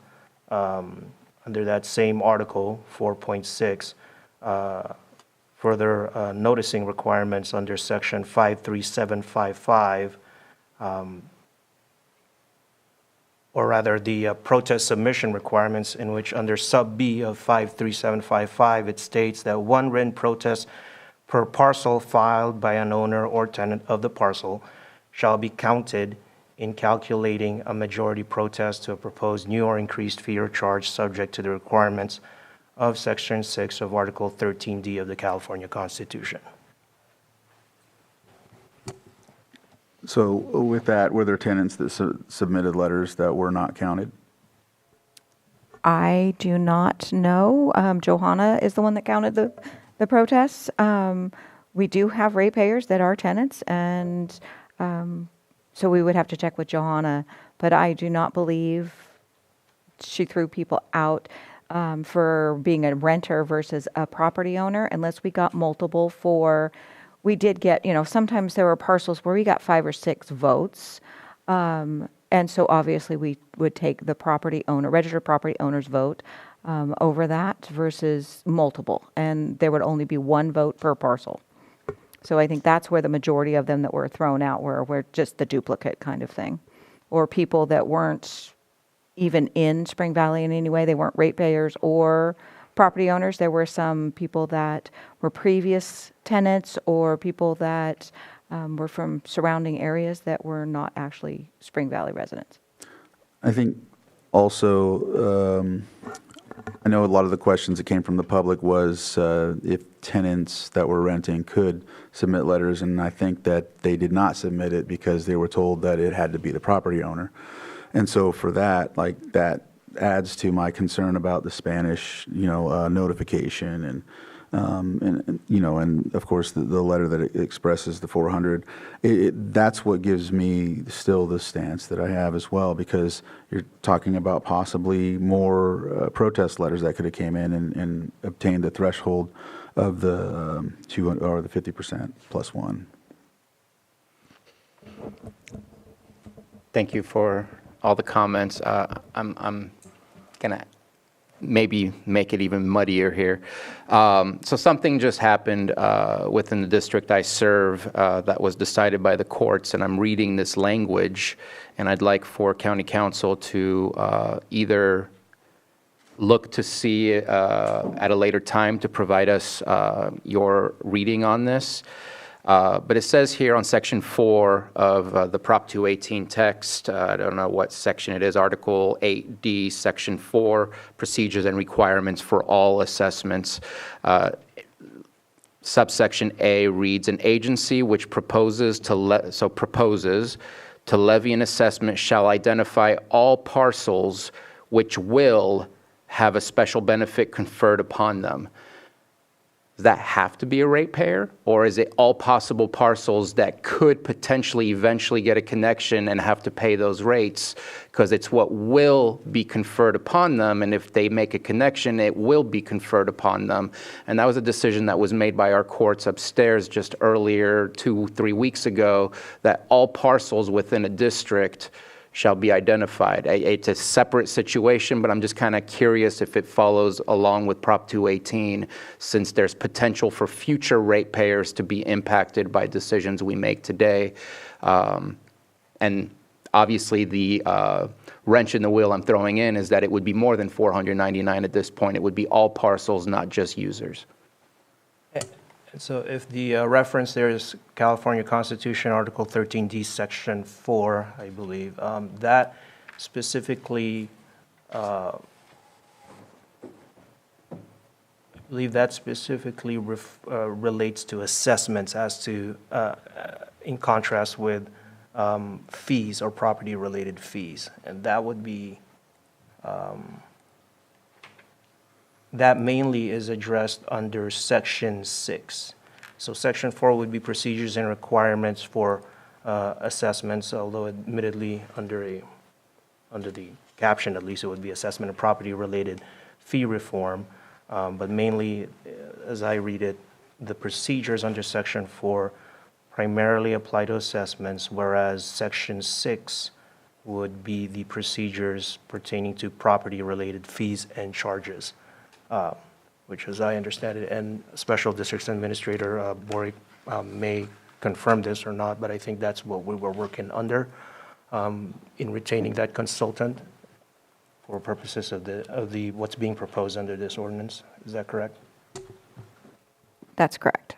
under that same article, 4.6, further noticing requirements under Section 53755, or rather the protest submission requirements, in which under sub B of 53755, it states that one written protest per parcel filed by an owner or tenant of the parcel shall be counted in calculating a majority protest to a proposed new or increased fee or charge subject to the requirements of Section 6 of Article 13D of the California Constitution. So with that, were there tenants that submitted letters that were not counted? I do not know. Johanna is the one that counted the protests. We do have ratepayers that are tenants, and so we would have to check with Johanna. But I do not believe she threw people out for being a renter versus a property owner, unless we got multiple for, we did get, sometimes there were parcels where we got 5 or 6 votes. And so obviously we would take the property owner, registered property owner's vote over that versus multiple. And there would only be 1 vote per parcel. So I think that's where the majority of them that were thrown out were just the duplicate kind of thing. Or people that weren't even in Spring Valley in any way. They weren't ratepayers or property owners. There were some people that were previous tenants or people that were from surrounding areas that were not actually Spring Valley residents. I think also, I know a lot of the questions that came from the public was if tenants that were renting could submit letters, and I think that they did not submit it because they were told that it had to be the property owner. And so for that, that adds to my concern about the Spanish, notification and of course the letter that it expresses the 400. That's what gives me still the stance that I have as well, because you're talking about possibly more protest letters that could have came in and obtained the threshold of the 200 or the 50% plus 1. Thank you for all the comments. I'm going to maybe make it even muddier here. So something just happened within the district I serve that was decided by the courts, and I'm reading this language, and I'd like for County Council to either look to see at a later time to provide us your reading on this. But it says here on Section 4 of the Prop 218 text, I don't know what section it is, Article 8D, Section 4, Procedures and Requirements for All Assessments. Subsection A reads, an agency which proposes to levy an assessment shall identify all parcels which will have a special benefit conferred upon them. Does that have to be a ratepayer, or is it all possible parcels that could potentially eventually get a connection and have to pay those rates because it's what will be conferred upon them, and if they make a connection, it will be conferred upon them? And that was a decision that was made by our courts upstairs just earlier, 2-3 weeks ago, that all parcels within a district shall be identified. It's a separate situation, but I'm just kind of curious if it follows along with Prop 218, since there's potential for future ratepayers to be impacted by decisions we make today. And obviously the wrench in the wheel I'm throwing in is that it would be more than 499 at this point. It would be all parcels, not just users. So if the reference there is California Constitution, Article 13D, Section 4, I believe, that specifically, relates to assessments as to, in contrast with fees or property-related fees. And that would be, that mainly is addressed under Section 6. So Section 4 would be procedures and requirements for assessments, although admittedly under the caption, at least, it would be assessment of property-related fee reform. But mainly, as I read it, the procedures under Section 4 primarily apply to assessments, whereas Section 6 would be the procedures pertaining to property-related fees and charges. Which, as I understand it, and Special District Administrator Boric may confirm this or not, but I think that's what we were working under in retaining that consultant for purposes of the what's being proposed under this ordinance. Is that correct? That's correct.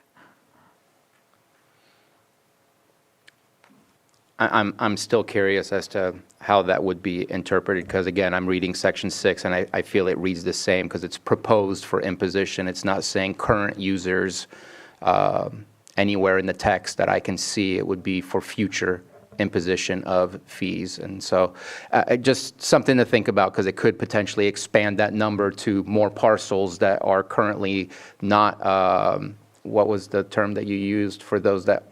I'm still curious as to how that would be interpreted, because again, I'm reading section 6, and I feel it reads the same, because it's proposed for imposition. It's not saying current users anywhere in the text that I can see. It would be for future imposition of fees. And so just something to think about, because it could potentially expand that number to more parcels that are currently not, what was the term that you used for those that,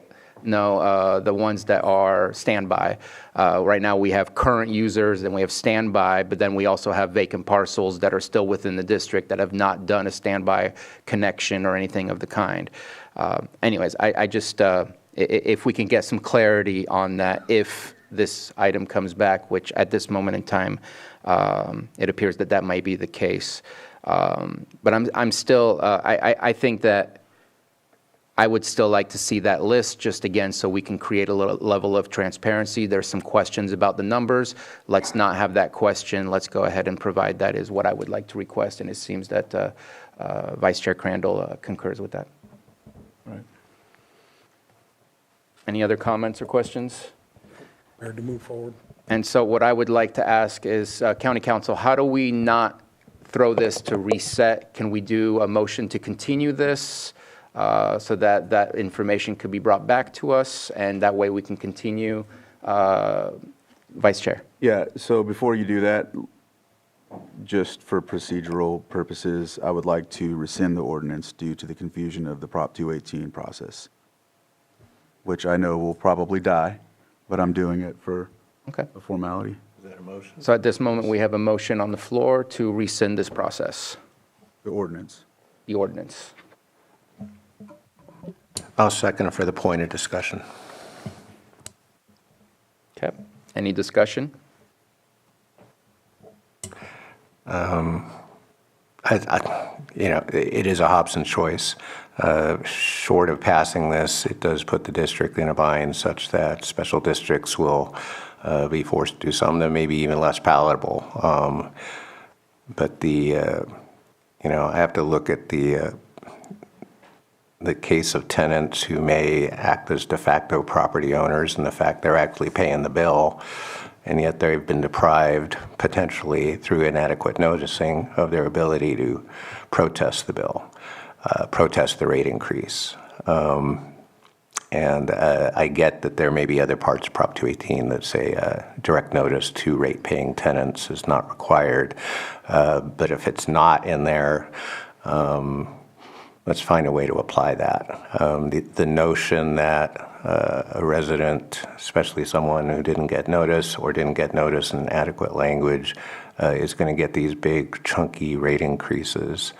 no, the ones that are standby. Right now we have current users and we have standby, but then we also have vacant parcels that are still within the district that have not done a standby connection or anything of the kind. Anyways, I just, if we can get some clarity on that, if this item comes back, which at this moment in time, it appears that that might be the case. But I'm still, I think that I would still like to see that list, just again, so we can create a little level of transparency. There's some questions about the numbers. Let's not have that question. Let's go ahead and provide that, is what I would like to request, and it seems that Vice Chair Crandall concurs with that. All right. Any other comments or questions? Prepared to move forward. And so what I would like to ask is, County Council, how do we not throw this to reset? Can we do a motion to continue this so that that information could be brought back to us, and that way we can continue? Vice Chair. Yeah, so before you do that, just for procedural purposes, I would like to rescind the ordinance due to the confusion of the Prop 218 process, which I know will probably die, but I'm doing it for a formality. Is that a motion? So at this moment, we have a motion on the floor to rescind this process. The ordinance. The ordinance. I'll second it for the point of discussion. Okay. Any discussion? It is a Hobson choice. Short of passing this, it does put the district in a bind such that special districts will be forced to do something that may be even less palatable. But I have to look at the case of tenants who may act as de facto property owners, and the fact they're actually paying the bill, and yet they've been deprived, potentially through inadequate noticing, of their ability to protest the bill, protest the rate increase. And I get that there may be other parts of Prop 218 that say direct notice to rate-paying tenants is not required. But if it's not in there, let's find a way to apply that. The notion that a resident, especially someone who didn't get notice or didn't get notice in adequate language, is going to get these big chunky rate increases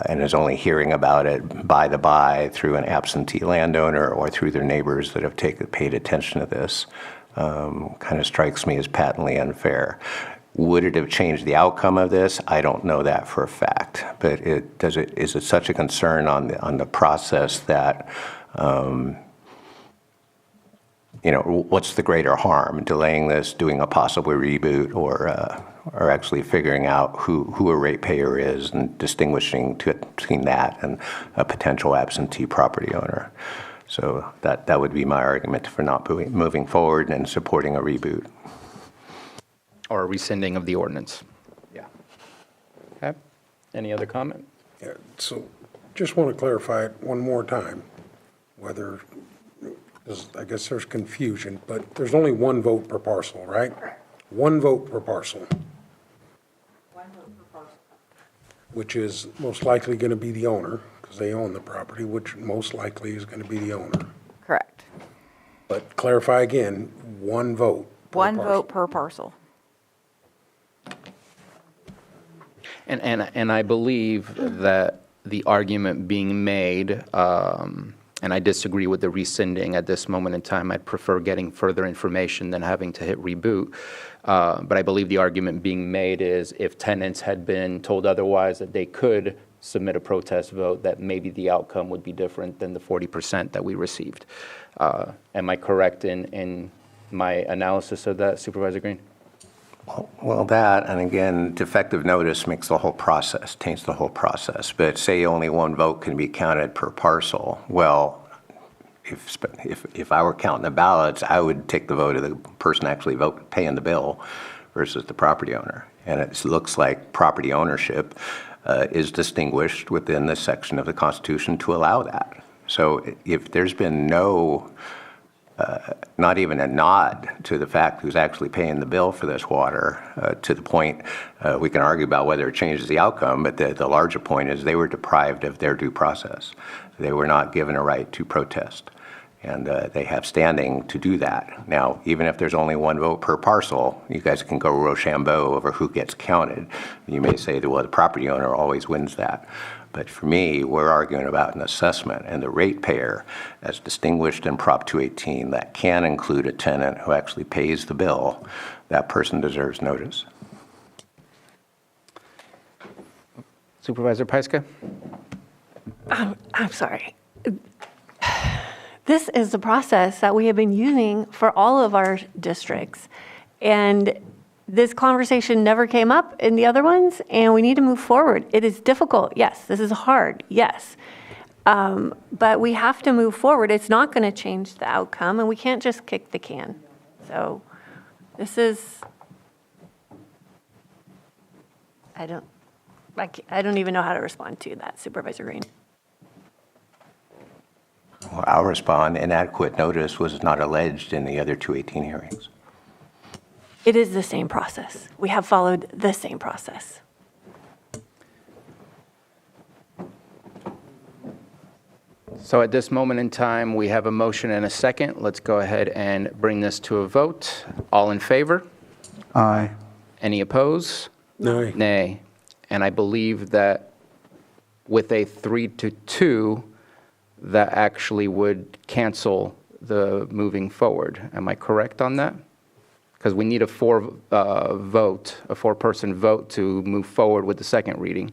and is only hearing about it by the by through an absentee landowner or through their neighbors that have paid attention to this, kind of strikes me as patently unfair. Would it have changed the outcome of this? I don't know that for a fact. But is it such a concern on the process that what's the greater harm? Delaying this, doing a possible reboot, or actually figuring out who a ratepayer is and distinguishing between that and a potential absentee property owner. So that would be my argument for not moving forward and supporting a reboot. Or a rescinding of the ordinance. Yeah. Okay. Any other comment? Yeah, so just want to clarify it one more time, whether, I guess there's confusion, but there's only one vote per parcel, right? One vote per parcel. One vote per parcel. Which is most likely going to be the owner, because they own the property, which most likely is going to be the owner. Correct. But clarify again, one vote per One parcel. vote per parcel. And I believe that the argument being made, and I disagree with the rescinding at this moment in time. I'd prefer getting further information than having to hit reboot. But I believe the argument being made is if tenants had been told otherwise that they could submit a protest vote, that maybe the outcome would be different than the 40% that we received. Am I correct in my analysis of that, Supervisor Green? Well, that, and again, defective notice makes the whole process, taints the whole process. But say only one vote can be counted per parcel. Well, if I were counting the ballots, I would take the vote of the person actually paying the bill versus the property owner. And it looks like property ownership is distinguished within this section of the Constitution to allow that. So if there's been no, not even a nod to the fact who's actually paying the bill for this water, to the point we can argue about whether it changes the outcome, but the larger point is they were deprived of their due process. They were not given a right to protest. And they have standing to do that. Now, even if there's only one vote per parcel, you guys can go Rochambeau over who gets counted. You may say that, well, the property owner always wins that. But for me, we're arguing about an assessment, and the ratepayer, as distinguished in Prop 218, that can include a tenant who actually pays the bill. That person deserves notice. Supervisor Pyska? I'm sorry. This is the process that we have been using for all of our districts. And this conversation never came up in the other ones, and we need to move forward. It is difficult, yes. This is hard, yes. But we have to move forward. It's not going to change the outcome, and we can't just kick the can. So this is, I don't even know how to respond to that, Supervisor Green. Well, I'll respond. Inadequate notice was not alleged in the other 218 hearings. It is the same process. We have followed the same process. So at this moment in time, we have a motion and a second. Let's go ahead and bring this to a vote. All in favor? Aye. Any opposed? Nay. Nay. And I believe that with a 3-2, that actually would cancel the moving forward. Am I correct on that? Because we need a four-person vote to move forward with the second reading.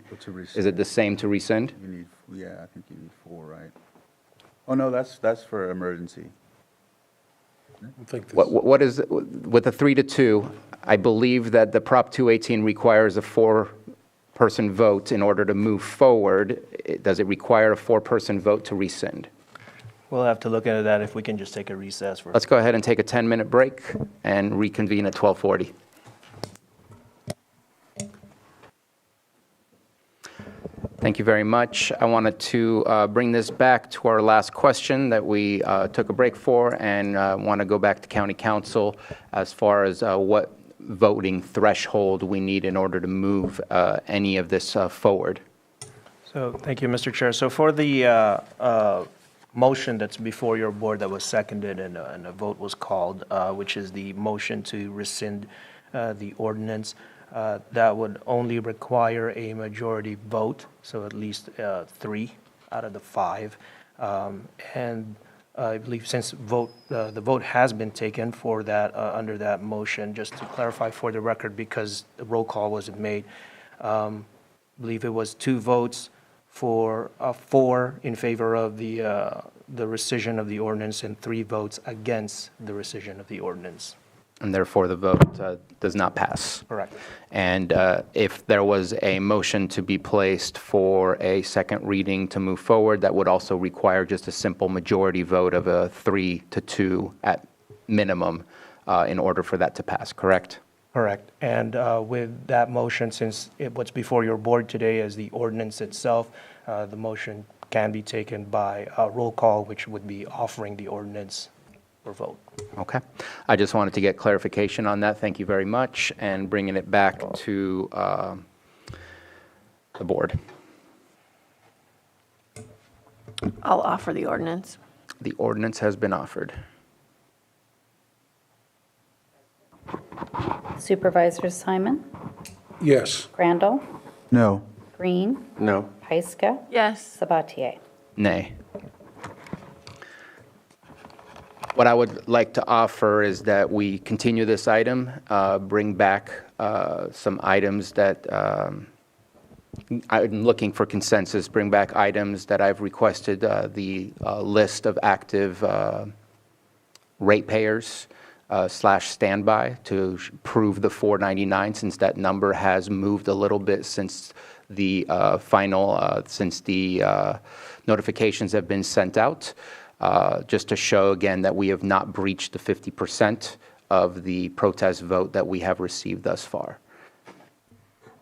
Is it the same to rescind? You need, yeah, I think you need 4, right? Oh, no, that's for emergency. I think this- What is, with a 3-2, I believe that the Prop 218 requires a four-person vote in order to move forward. Does it require a four-person vote to rescind? We'll have to look into that if we can just take a recess for. Let's go ahead and take a 10-minute break and reconvene at 12:40. Thank you very much. I wanted to bring this back to our last question that we took a break for, and want to go back to County Council as far as what voting threshold we need in order to move any of this forward. So, thank you, Mr. Chair. So for the motion that's before your board that was seconded and a vote was called, which is the motion to rescind the ordinance, that would only require a majority vote, so at least 3 out of the 5. And I believe since the vote has been taken for that, under that motion, just to clarify for the record, because the roll call wasn't made, I believe it was 2 votes for 4 in favor of the rescission of the ordinance and 3 votes against the rescission of the ordinance. And therefore, the vote does not pass. Correct. And if there was a motion to be placed for a second reading to move forward, that would also require just a simple majority vote of a 3-2 at minimum in order for that to pass, correct? Correct. And with that motion, since what's before your board today is the ordinance itself, the motion can be taken by a roll call, which would be offering the ordinance for vote. Okay. I just wanted to get clarification on that. Thank you very much. And bringing it back to the board. I'll offer the ordinance. The ordinance has been offered. Supervisors Simon, Yes. Crandall, No. Green, No. Pyska, Yes. Sabatier. Nay. What I would like to offer is that we continue this item, bring back some items that I'm looking for consensus, bring back items that I've requested, the list of active ratepayers / standby to prove the 499, since that number has moved a little bit since the final, since the notifications have been sent out. just to show again that we have not breached the 50% of the protest vote that we have received thus far.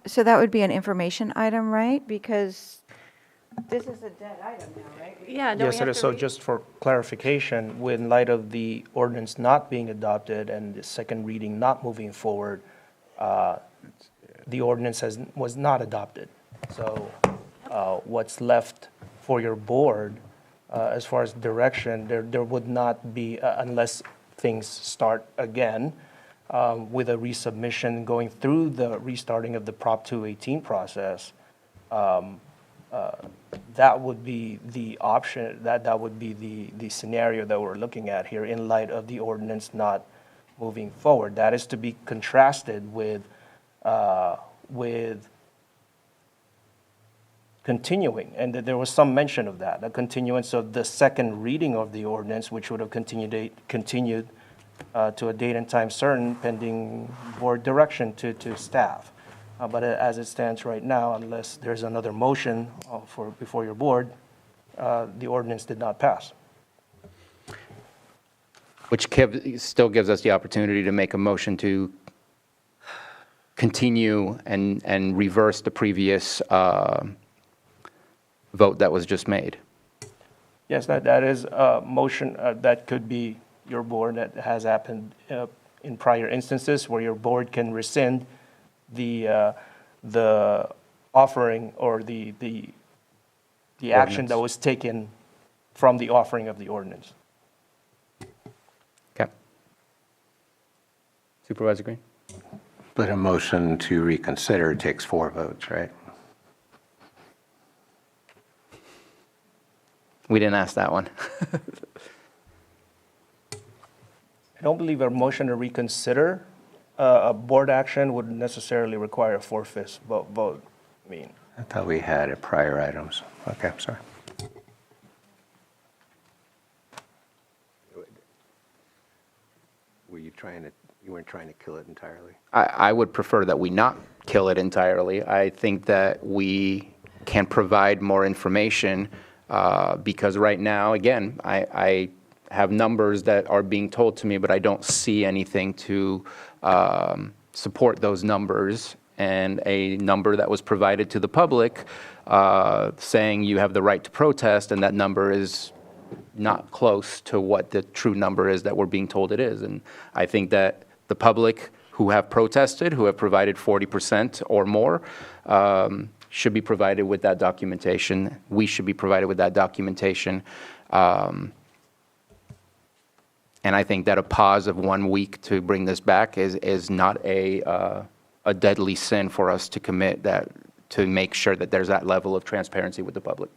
So that would be an information item, right? Because this is a dead item now, right? Yeah, don't we Yes, it have is. to So read? just for clarification, in light of the ordinance not being adopted and the second reading not moving forward, the ordinance was not adopted. So what's left for your board, as far as direction, there would not be, unless things start again, with a resubmission going through the restarting of the Prop 218 process, that would be the option, that would be the scenario that we're looking at here in light of the ordinance not moving forward. That is to be contrasted with continuing, and there was some mention of that, a continuance of the second reading of the ordinance, which would have continued to a date and time certain pending board direction to staff. But as it stands right now, unless there's another motion before your board, the ordinance did not pass. Which still gives us the opportunity to make a motion to continue and reverse the previous vote that was just made. Yes, that is a motion that could be your board. That has happened in prior instances where your board can rescind the offering or the action that was taken from the offering of the ordinance. Okay. Supervisor Green? But a motion to reconsider takes 4 votes, right? We didn't ask that one. I don't believe a motion to reconsider a board action would necessarily require a 4/5 vote. I thought we had it prior items. Okay, sorry. You weren't trying to kill it entirely? I would prefer that we not kill it entirely. I think that we can provide more information because right now, again, I have numbers that are being told to me, but I don't see anything to support those numbers. And a number that was provided to the public saying you have the right to protest, and that number is not close to what the true number is that we're being told it is. And I think that the public who have protested, who have provided 40% or more, should be provided with that documentation. We should be provided with that documentation. And I think that a pause of 1 week to bring this back is not a deadly sin for us to commit, that to make sure that there's that level of transparency with the public.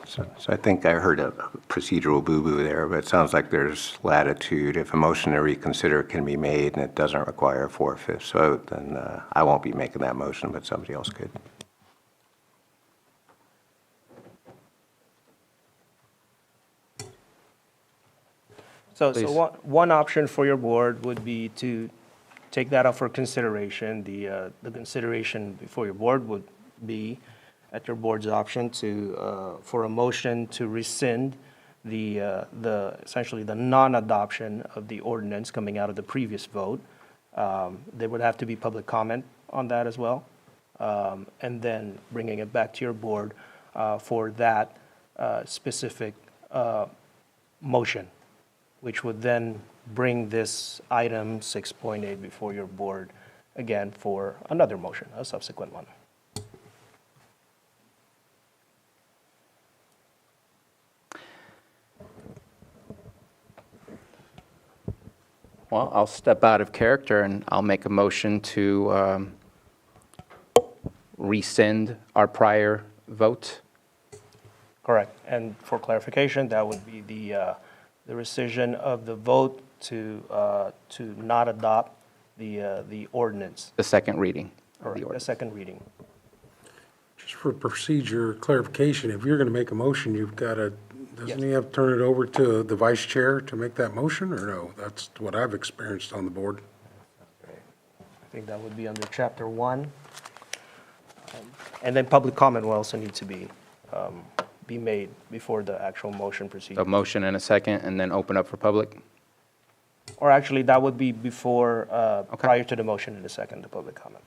So I think I heard a procedural boo-boo there, but it sounds like there's latitude. If a motion to reconsider can be made and it doesn't require a 4/5 vote, then I won't be making that motion, but somebody else could. So one option for your board would be to take that up for consideration. The consideration before your board would be at your board's option for a motion to rescind essentially the non-adoption of the ordinance coming out of the previous vote. There would have to be public comment on that as well, and then bringing it back to your board for that specific motion, which would then bring this item 6.8 before your board again for another motion, a subsequent one. Well, I'll step out of character and I'll make a motion to rescind our prior vote. Correct. And for clarification, that would be the rescission of the vote to not adopt the ordinance. The second reading. Correct, the second reading. Just for procedure clarification, if you're going to make a motion, you've got to, doesn't he have to turn it over to the vice chair to make that motion, or no? That's what I've experienced on the board. I think that would be under Chapter 1. And then public comment will also need to be be made before the actual motion proceeds. A motion and a second, and then open up for public? Or actually, that would be before, prior to the motion and the second, the public comment.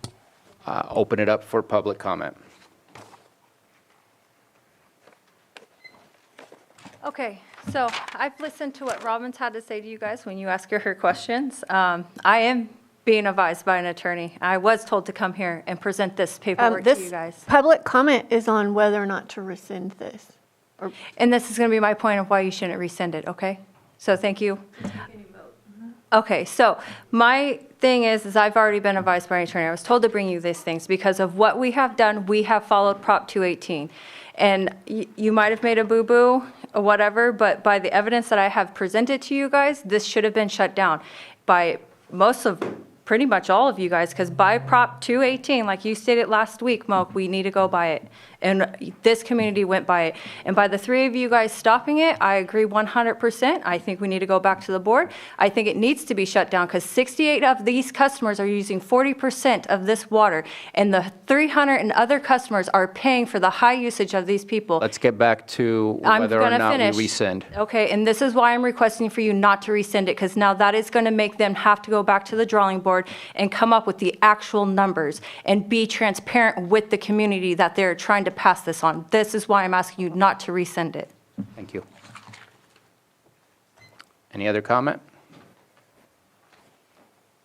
Open it up for public comment. Okay, so I've listened to what Robin's had to say to you guys when you ask her questions. I am being advised by an attorney. I was told to come here and present this paperwork to you This guys. public comment is on whether or not to rescind this. And this is going to be my point of why you shouldn't rescind it, okay? So thank you. Okay, so my thing is I've already been advised by an attorney. I was told to bring you these things because of what we have done. We have followed Prop 218. And you might have made a boo-boo or whatever, but by the evidence that I have presented to you guys, this should have been shut down by pretty much all of you guys, because by Prop 218, like you stated last week, Moak, we need to go by it. And this community went by it. And by the three of you guys stopping it, I agree 100%. I think we need to go back to the board. I think it needs to be shut down because 68 of these customers are using 40% of this water. And the 300 and other customers are paying for the high usage of these people. Let's get back to I'm whether or gonna not we finish. rescind. Okay, and this is why I'm requesting for you not to rescind it, because now that is going to make them have to go back to the drawing board and come up with the actual numbers and be transparent with the community that they're trying to pass this on. This is why I'm asking you not to rescind it. Thank you. Any other comment?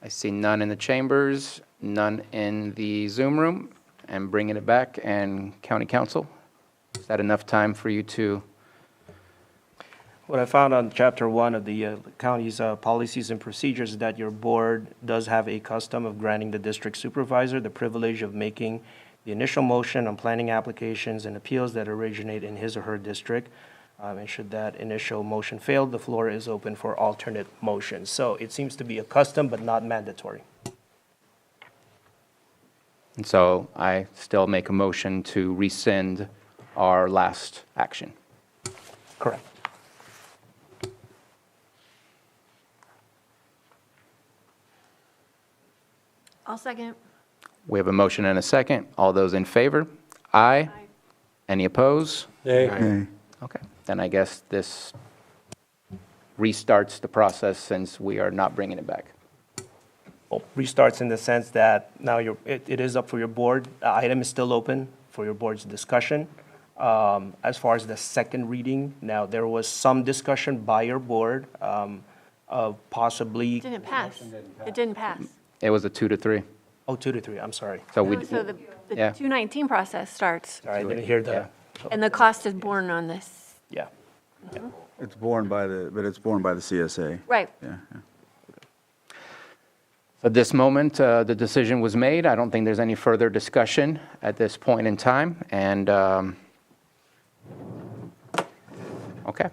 I see none in the chambers, none in the Zoom room, and bringing it back, and County Council. Is that enough time for you to? What I found on Chapter 1 of the county's policies and procedures is that your board does have a custom of granting the district supervisor the privilege of making the initial motion on planning applications and appeals that originate in his or her district. And should that initial motion fail, the floor is open for alternate motions. So it seems to be a custom but not mandatory. And so I still make a motion to rescind our last action. Correct. I'll second. We have a motion and a second. All those in favor? Aye. Any opposed? Nay. Okay, then I guess this restarts the process since we are not bringing it back. Well, restarts in the sense that now it is up for your board. The item is still open for your board's discussion. As far as the second reading, now there was some discussion by your board of possibly. It didn't pass. It didn't pass. It was a 2 to 3. Oh, 2 to 3, I'm sorry. So No, we. so the yeah. 219 process starts, Sorry, I didn't hear Yeah. the, and the cost is borne on this. yeah. It's borne by the CSA. Right. Yeah. At this moment, the decision was made. I don't think there's any further discussion at this point in time. And, okay.